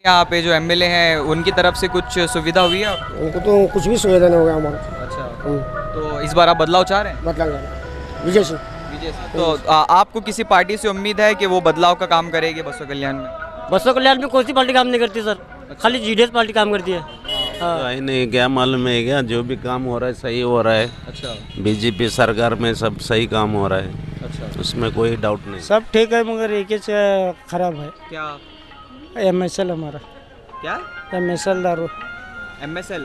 यहाँ पे जो एमएलए हैं उनकी तरफ से कुछ सुविधा हुई है आपको? उनको तो कुछ भी सुविधा नहीं होगा हमारा। अच्छा, तो इस बार आप बदलाव चाह रहे हैं? बदला विजय सिंह। विजय सिंह। तो आपको किसी पार्टी से उम्मीद है कि वो बदलाव का काम करेगी बसों कल्याण में? बसों कल्याण में कौन सी पार्टी काम नहीं करती सर, खाली जीडीएस पार्टी काम करती है। हाँ। ही नहीं, क्या मालूम है क्या, जो भी काम हो रहा है सही हो रहा है। अच्छा बीजेपी सरकार में सब सही काम हो रहा है, अच्छा। उसमें कोई डाउट नहीं। सब ठीक है मगर एक ही खराब है, क्या एमएसएल हमारा, क्या एमएसएल दारू। एमएसएल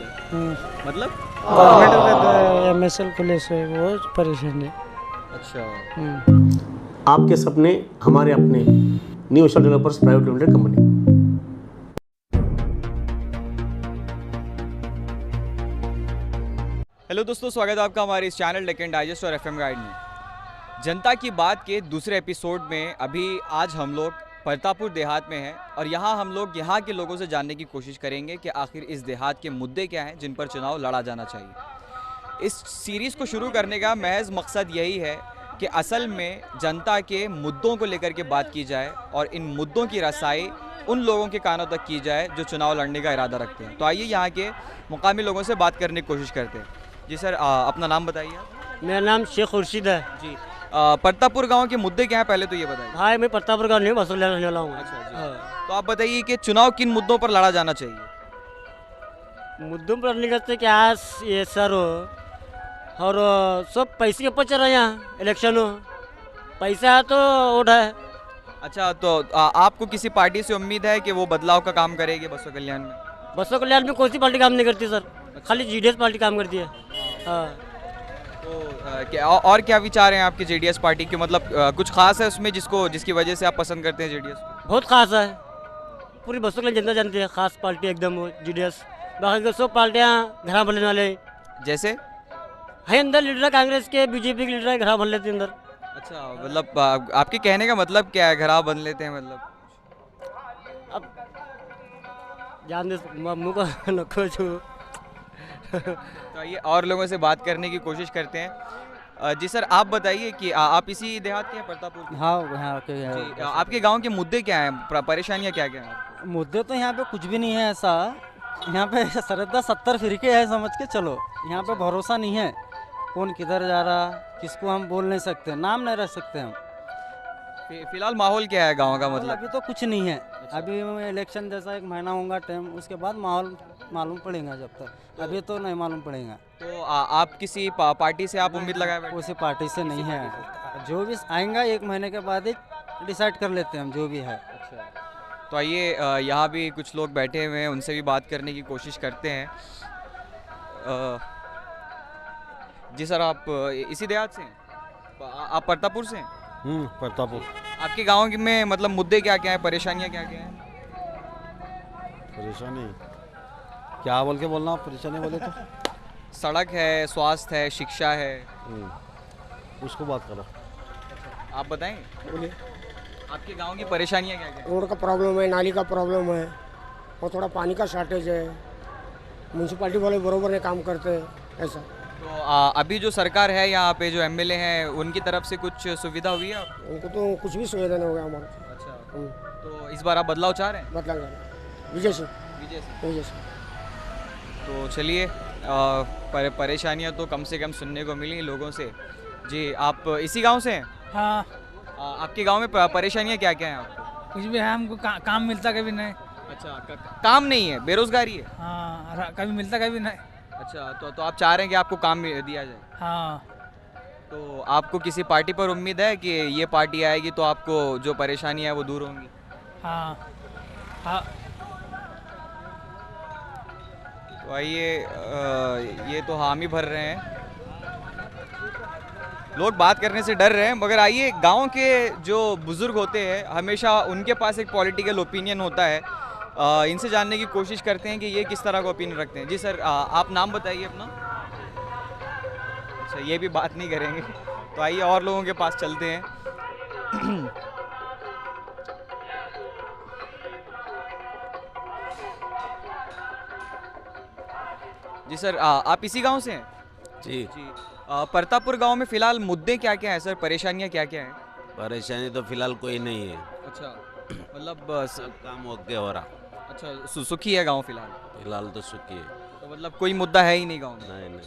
मतलब? गवर्नमेंट का एमएसएल खुले से बहुत परेशानी है। अच्छा। आपके सपने हमारे अपने, new Asia developers private limited company. Hello दोस्तों, स्वागत है आपका हमारे इस चैनल डेक्कन डाइजेस्ट और एफएम गाइड में। जनता की बात के दूसरे एपिसोड में अभी आज हम लोग प्रतापपुर देहात में हैं और यहाँ हम लोग यहाँ के लोगों से जानने की कोशिश करेंगे कि आखिर इस देहात के मुद्दे क्या हैं जिन पर चुनाव लड़ा जाना चाहिए। इस सीरीज़ को शुरू करने का महज मकसद यही है कि असल में जनता के मुद्दों को लेकर के बात की जाए और इन मुद्दों की रसाई उन लोगों के कानों तक की जाए जो चुनाव लड़ने का इरादा रखते हैं। तो आइए यहाँ के मुकामी लोगों से बात करने की कोशिश करते हैं। जी सर, अपना नाम बताइए आप। मेरा नाम शेख खुर्शीद है जी। प्रतापपुर गांव के मुद्दे क्या हैं पहले तो ये बताइए। भाई, मैं प्रतापपुर का नहीं हूँ, बसों कल्याण रहने वाला हूँ। अच्छा जी। हाँ। तो आप बताइए कि चुनाव किन मुद्दों पर लड़ा जाना चाहिए? मुद्दों पर नहीं करते क्या ये सर हो और सब पैसे के ऊपर चल रहा है यहाँ इलेक्शन हो, पैसा है तो वोट है। अच्छा, तो आपको किसी पार्टी से उम्मीद है कि वो बदलाव का काम करेगी बसों कल्याण में? बसों कल्याण में कौन सी पार्टी काम नहीं करती सर, खाली जीडीएस पार्टी काम करती है। हाँ। तो और क्या विचार हैं आपके जेडीएस पार्टी के? मतलब कुछ खास है उसमें जिसकी वजह से आप पसंद करते हैं जेडीएस को? बहुत खास है, पूरी बसों कल्याण जनता जानती है, खास पार्टी एकदम वो जीडीएस। बाकी के सब पार्टियाँ घर भरने वाले जैसे है, अंदर लीडर कांग्रेस के, बीजेपी के लीडर घर भर लेते हैं अंदर। अच्छा, मतलब आपके कहने का मतलब क्या है, घराव बन लेते हैं मतलब? अब जान दे मुँह को नको छू। तो आइए और लोगों से बात करने की कोशिश करते हैं। जी सर, आप बताइए कि आप इसी देहात के हैं, प्रतापपुर के? हाँ, यहाँ के जी, आपके गांव के मुद्दे क्या हैं, परेशानियां क्या क्या हैं? मुद्दे तो यहाँ पे कुछ भी नहीं है ऐसा। यहाँ पे सरदा 70 फिरके है, समझ के चलो। यहाँ पे भरोसा नहीं है, कौन किधर जा रहा, किसको हम बोल नहीं सकते, नाम नहीं रख सकते हम। फिलहाल माहौल क्या है गांव का? मतलब अभी तो कुछ नहीं है, अभी इलेक्शन जैसा एक महीना होगा टाइम, उसके बाद माहौल मालूम पड़ेगा, जब तक अभी तो नहीं मालूम पड़ेगा। तो आप किसी पार्टी से आप उम्मीद लगाए बैठे? उसी पार्टी से नहीं है, जो भी आएगा एक महीने के बाद ही डिसाइड कर लेते हैं हम, जो भी है। तो आइए यहाँ भी कुछ लोग बैठे हुए हैं, उनसे भी बात करने की कोशिश करते हैं। जी सर, आप इसी देहात से हैं? आप प्रतापपुर से हैं? प्रतापपुर। आपके गांव में मतलब मुद्दे क्या क्या हैं, परेशानियां क्या क्या हैं? परेशानी क्या बोल के बोलना, परेशानी बोले तो सड़क है, स्वास्थ्य है, शिक्षा है। उसको बात करो। आप बताएंगे बोलिए। आपके गांव की परेशानियां क्या क्या हैं? रोड का प्रॉब्लम है, नाली का प्रॉब्लम है और थोड़ा पानी का शॉर्टेज है। म्यूनसिपाल्टी वाले बरोबर नहीं काम करते हैं ऐसा। तो अभी जो सरकार है यहाँ पे जो एमएलए हैं उनकी तरफ से कुछ सुविधा हुई है आपको? उनको तो कुछ भी सुविधा नहीं होगा हमारा। अच्छा, तो इस बार आप बदलाव चाह रहे हैं? बदला विजय सिंह। विजय सिंह। विजय सिंह। तो चलिए, परेशानियाँ तो कम से कम सुनने को मिली लोगों से। जी, आप इसी गांव से हैं? हाँ, आपके गांव में परेशानियाँ क्या क्या हैं आपको? कुछ भी है, हमको काम मिलता कभी नहीं। अच्छा, काम नहीं है, बेरोजगारी है? हाँ, कभी मिलता कभी नहीं। अच्छा, तो आप चाह रहे हैं कि आपको काम दिया जाए? हाँ, तो आपको किसी पार्टी पर उम्मीद है कि ये पार्टी आएगी तो आपको जो परेशानी है वो दूर होंगी? हाँ, हाँ। तो आइए, ये तो हामी भर रहे हैं, लोग बात करने से डर रहे हैं। मगर आइए, गांव के जो बुजुर्ग होते हैं हमेशा उनके पास एक पॉलिटिकल ओपिनियन होता है, इनसे जानने की कोशिश करते हैं कि ये किस तरह का ओपिनियन रखते हैं। जी सर, आप नाम बताइए अपना। अच्छा, ये भी बात नहीं करेंगे। तो आइए और लोगों के पास चलते हैं। जी सर, आप इसी गांव से हैं? जी। जी। प्रतापपुर गांव में फिलहाल मुद्दे क्या क्या हैं सर, परेशानियां क्या क्या हैं? परेशानी तो फिलहाल कोई नहीं है, अच्छा, मतलब सब काम ओके हो रहा। अच्छा सुखी है गांव फिलहाल? फिलहाल तो सुखी है। तो मतलब कोई मुद्दा है ही नहीं गांव में? नहीं नहीं।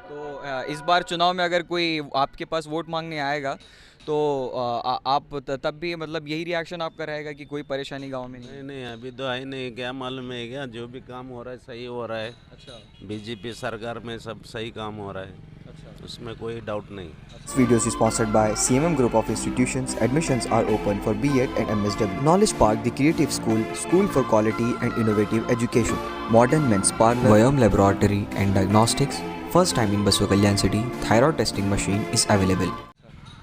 तो इस बार चुनाव में अगर कोई आपके पास वोट मांगने आएगा तो आप तब भी मतलब यही रिएक्शन आपका रहेगा कि कोई परेशानी गांव में नहीं? नहीं नहीं, अभी तो है नहीं। क्या मालूम है क्या, जो भी काम हो रहा है सही हो रहा है। अच्छा बीजेपी सरकार में सब सही काम हो रहा है, अच्छा। उसमें कोई डाउट नहीं। This video is sponsored by CMM Group of Institutions. Admissions are open for B.Ed and MSW. Knowledge Park, the creative school, school for quality and innovative education. Modern men's parlor, Vyom Laboratory and Diagnostics. First time in Baswa Kalyan City, thyroid testing machine is available.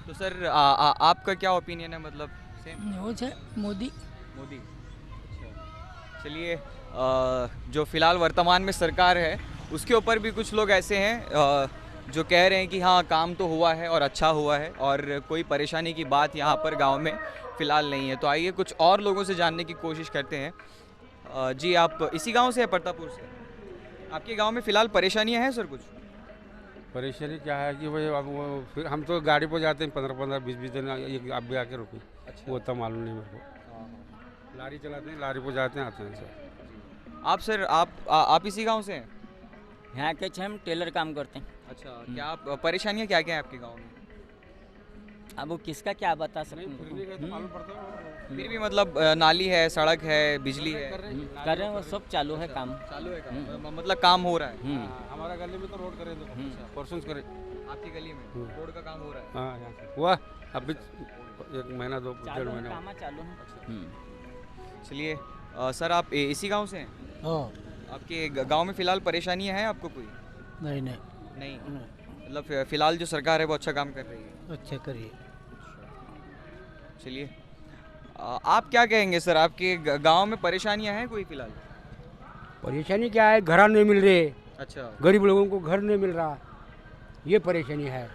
तो sir आपका क्या opinion है, मतलब same? वो है मोदी। मोदी, अच्छा। चलिए जो फिलहाल वर्तमान में सरकार है उसके ऊपर भी कुछ लोग ऐसे हैं जो कह रहे हैं कि हाँ काम तो हुआ है और अच्छा हुआ है और कोई परेशानी की बात यहाँ पर गांव में फ़िलहाल नहीं है। तो आइए कुछ और लोगों से जानने की कोशिश करते हैं। जी आप इसी गांव से हैं, परतापुर से? आपके गांव में फ़िलहाल परेशानियाँ हैं सर कुछ? परेशानी क्या है कि भाई अब वो फिर हम तो गाड़ी पर जाते हैं 15-15 20-20 दिन, एक आप भी आके रुकी। अच्छा। वो तो मालूम नहीं मेरे को। लारी चलाते हैं, लारी पर जाते हैं, आते हैं सर। आप सर आप इसी गांव से हैं? यहाँ के हम टेलर काम करते हैं। अच्छा, क्या आप परेशानियाँ क्या क्या हैं आपके गांव में? अब वो किसका क्या बता सकते फिरने गए तो मालूम पड़ता है। फिर भी मतलब नाली है, सड़क है, बिजली है, कर रहे हैं, वो सब चालू है काम। चालू है काम? मतलब काम हो रहा है? हमारा गली में तो रोड करे तो परसों करे। आपकी गली में रोड का काम हो रहा है? हाँ यहाँ से हुआ, अभी 1 महीना 2-1.5 महीना हुआ। चालू है। चलिए सर आप इसी गांव से हैं? हाँ आपके गांव में फिलहाल परेशानियां हैं आपको कोई? नहीं नहीं नहीं, मतलब फिलहाल जो सरकार है वो अच्छा काम कर रही है? अच्छे करिए। चलिए आप क्या कहेंगे सर, आपके गांव में परेशानियां हैं कोई फिलहाल? परेशानी क्या है, घर नहीं मिल रहे, अच्छा। गरीब लोगों को घर नहीं मिल रहा, ये परेशानी है।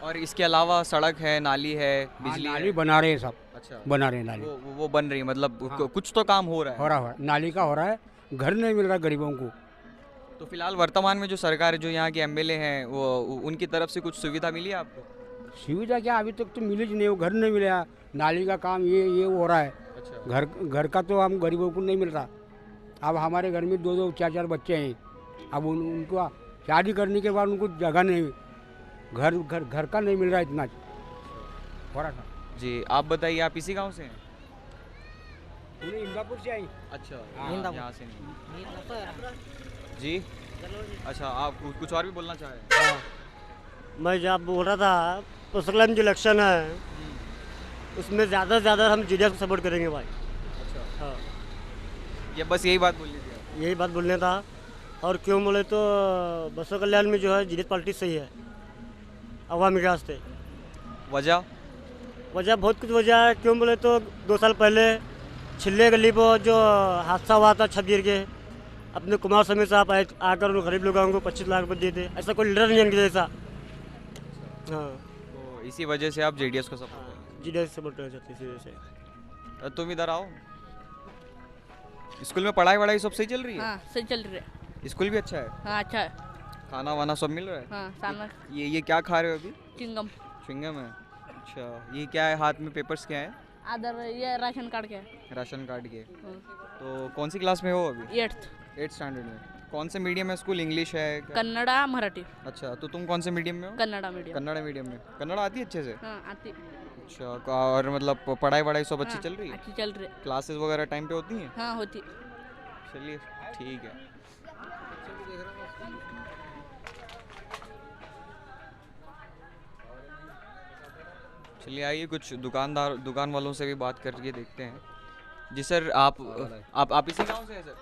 और इसके अलावा सड़क है, नाली है, बिजली नाली है? बना रहे हैं सब, अच्छा, बना रहे हैं नाली। वो बन रही है, मतलब कुछ तो काम हो रहा है? हो रहा है, नाली का हो रहा है, घर नहीं मिल रहा गरीबों को। तो फिलहाल वर्तमान में जो सरकार है, जो यहाँ के एमएलए हैं, वो उनकी तरफ से कुछ सुविधा मिली है आपको? सुविधा क्या, अभी तक तो मिली नहीं, वो घर नहीं मिला, नाली का काम ये हो रहा है। अच्छा। घर का तो हम गरीबों को नहीं मिल रहा। अब हमारे घर में 2-2 4-4 बच्चे हैं, अब उनको शादी करने के बाद उनको जगह नहीं, घर का नहीं मिल रहा, इतना हो रहा था। जी आप बताइए, आप इसी गांव से हैं? इंदापुर से आई। अच्छा, यहाँ से नहीं। जी अच्छा, आप कुछ और भी बोलना चाह रहे हैं? मैं जब बोल रहा था पुस्तकालय जो इलेक्शन है उसमें ज़्यादा से ज़्यादा हम जीडीएस को सपोर्ट करेंगे भाई। अच्छा, हाँ, ये बस यही बात बोलनी थी आप? यही बात बोलने था। और क्यों बोले तो बसवा कल्याण में जो है जीडीएस पार्टी सही है अवामी के वास्ते। वजह? वजह बहुत कुछ वजह है। क्यों बोले तो 2 साल पहले छिल्ले गली पर जो हादसा हुआ था, छत गिर के, अपने कुमार स्वामी साहब आकर उन गरीब लोगों को 25 लाख रुपये दिए थे। ऐसा कोई लीडर नहीं है इनके जैसा। हाँ, तो इसी वजह से आप जेडीएस को सपोर्ट करें? जीडीएस सपोर्ट करना चाहते इसी वजह से। तुम इधर आओ। स्कूल में पढ़ाई वढ़ाई सब सही चल रही है? हाँ सही चल रही है। स्कूल भी अच्छा है? हाँ अच्छा है। खाना वाना सब मिल रहा है? हाँ सामने ये क्या खा रहे हो अभी? चिंगम। च्युइंगम है? अच्छा, ये क्या है हाथ में, पेपर्स क्या है? आधार, ये राशन कार्ड के। राशन कार्ड के। तो कौन सी क्लास में हो अभी? 8th स्टैंडर्ड में। कौन से मीडियम है स्कूल, इंग्लिश है क्या? कन्नड़ा मराठी। अच्छा, तो तुम कौन से मीडियम में हो? कन्नड़ा मीडियम। कन्नड़ा मीडियम में। कन्नड़ आती है अच्छे से? हाँ आती। अच्छा, और मतलब पढ़ाई वढ़ाई सब अच्छी चल रही है? अच्छी चल रही है। क्लासेस वगैरह टाइम पे होती हैं? हाँ होती। चलिए ठीक है। चलिए आइए कुछ दुकान वालों से भी बात करके देखते हैं। जी सर, आप इसी गांव से हैं सर?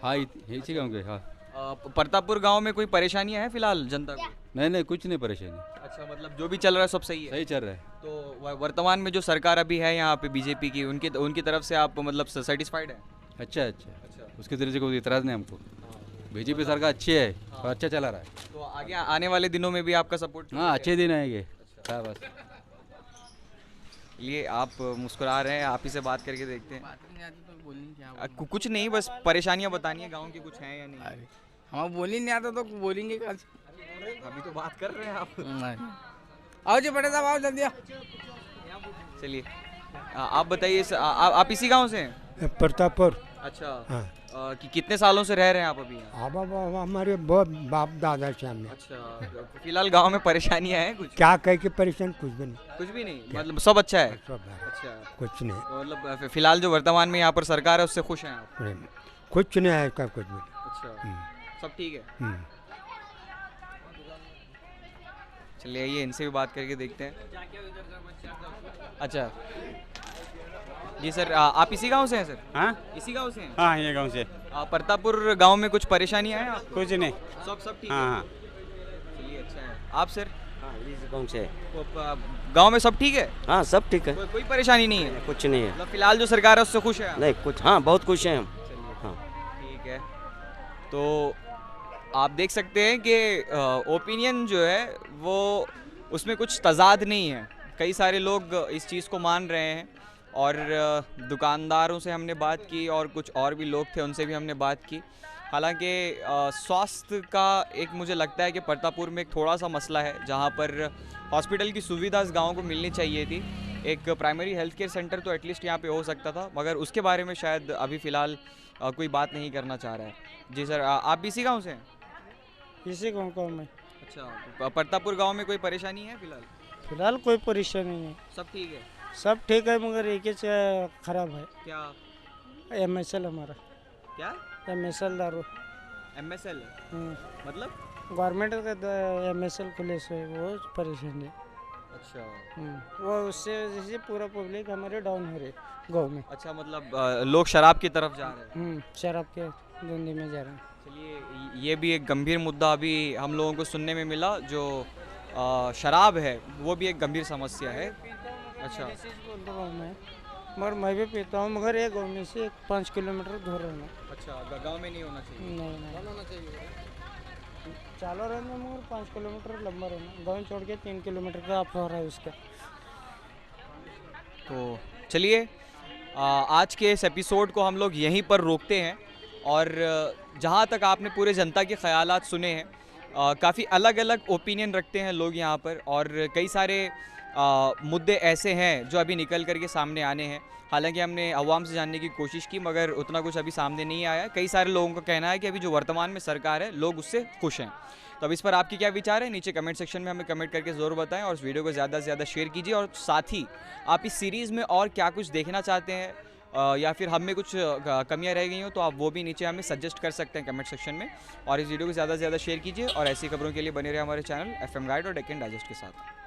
हाँ इसी गाँव के। हाँ परतापुर गांव में कोई परेशानियां हैं फिलहाल जनता को? नहीं कुछ नहीं परेशानी, अच्छा, मतलब जो भी चल रहा है सब सही है? सही चल रहा है। तो वर्तमान में जो सरकार अभी है यहाँ पे बीजेपी की, उनकी तरफ से आप मतलब सेटिस्फाइड है? अच्छा, उसकी तरफ से कोई इतराज़ नहीं हमको। बीजेपी सरकार अच्छी है और अच्छा चला रहा है। तो आगे आने वाले दिनों में भी आपका सपोर्ट? हाँ अच्छे दिन आएंगे। हाँ बस। ये आप मुस्कुरा रहे हैं, आप ही से बात करके देखते हैं। कुछ नहीं, बस परेशानियां बतानी है गांव की, कुछ हैं या नहीं? हमें बोली नहीं आता तो बोलेंगे कल। अभी तो बात कर रहे हैं आप। आओ जी बड़े साहब, आओ जल्दी आओ। चलिए आप बताइए, आप इसी गांव से हैं? प्रतापपुर। अच्छा हाँ। कि कितने सालों से रह रहे हैं आप अभी यहाँ? अब हमारे बहुत बाप दादा से हमने अच्छा, फिलहाल गांव में परेशानियां हैं कुछ? क्या कह के परेशान कुछ भी नहीं, कुछ भी नहीं, मतलब सब अच्छा है। सब है, अच्छा, कुछ नहीं, तो मतलब फिलहाल जो वर्तमान में यहाँ पर सरकार है उससे खुश हैं आप? नहीं, कुछ नहीं है इसका कुछ भी नहीं। अच्छा, सब ठीक है। हम्म। चलिए आइए इनसे भी बात करके देखते हैं। अच्छा जी सर, आप इसी गांव से हैं सर? हाँ इसी गांव से हैं? हाँ, ये गाँव से परतापुर गांव में कुछ परेशानियां हैं आपको? कुछ नहीं। सब ठीक हाँ है। हाँ चलिए अच्छा है। आप सर? हाँ, इस गाँव से। गांव में सब ठीक है? हाँ, सब ठीक है, कोई परेशानी नहीं है? कुछ नहीं है। मतलब फिलहाल जो सरकार है उससे खुश है आप? नहीं कुछ, हाँ बहुत खुश हैं हम। चलिए हाँ। ठीक है। तो आप देख सकते हैं कि ओपिनियन जो है वो उसमें कुछ तज़ाद नहीं है। कई सारे लोग इस चीज़ को मान रहे हैं और दुकानदारों से हमने बात की और कुछ और भी लोग थे उनसे भी हमने बात की। हालांकि स्वास्थ्य का एक मुझे लगता है कि परतापुर में एक थोड़ा सा मसला है जहां पर हॉस्पिटल की सुविधा इस गाँव को मिलनी चाहिए थी। एक प्राइमरी हेल्थ केयर सेंटर तो एटलीस्ट यहाँ पे हो सकता था, मगर उसके बारे में शायद अभी फ़िलहाल कोई बात नहीं करना चाह रहा है। जी सर, आप भी इसी गाँव से हैं? इसी गाँव का मैं। अच्छा, परतापुर गांव में कोई परेशानी है फिलहाल? फिलहाल कोई परेशानी नहीं, सब ठीक है? सब ठीक है, मगर एक ही चीज़ खराब है, क्या? MSL हमारा, क्या? MSL दारू। MSL मतलब? गवर्नमेंट का MSL खुले से वो परेशानी है। अच्छा वो उससे जैसे पूरा पब्लिक हमारे डाउन हो रही गाँव में। अच्छा, मतलब लोग शराब की तरफ जा रहे हैं। शराब के धंधे में जा रहे हैं। चलिए ये भी एक गंभीर मुद्दा अभी हम लोगों को सुनने में मिला। जो शराब है वो भी एक गंभीर समस्या है। अच्छा, मैं मगर मैं भी पीता हूँ, मगर ये गाँव में से 5 किलोमीटर दूर रहना। अच्छा, गांव में नहीं होना चाहिए? नहीं होना चाहिए, चालू रहना, मगर 5 किलोमीटर लंबा रहना। गाँव छोड़ के 3 किलोमीटर का आप हो रहा है उसका। तो चलिए आज के इस एपिसोड को हम लोग यहीं पर रोकते हैं। और जहाँ तक आपने पूरे जनता के ख़यालात सुने हैं, काफ़ी अलग अलग ओपिनियन रखते हैं लोग यहाँ पर, और कई सारे मुद्दे ऐसे हैं जो अभी निकल कर के सामने आने हैं। हालांकि हमने अवाम से जानने की कोशिश की मगर उतना कुछ अभी सामने नहीं आया। कई सारे लोगों का कहना है कि अभी जो वर्तमान में सरकार है लोग उससे खुश हैं। तो अब इस पर आपकी क्या विचार है, नीचे कमेंट सेक्शन में हमें कमेंट करके ज़रूर बताएं और इस वीडियो को ज़्यादा से ज़्यादा शेयर कीजिए। और साथ ही आप इस सीरीज़ में और क्या कुछ देखना चाहते हैं या फिर हम में कुछ कमियां रह गई हो तो आप वो भी नीचे हमें सजेस्ट कर सकते हैं कमेंट सेक्शन में। और इस वीडियो को ज़्यादा से ज़्यादा शेयर कीजिए और ऐसी खबरों के लिए बने रहे हमारे चैनल FM गाइड और डेक्कन डाइजेस्ट के साथ।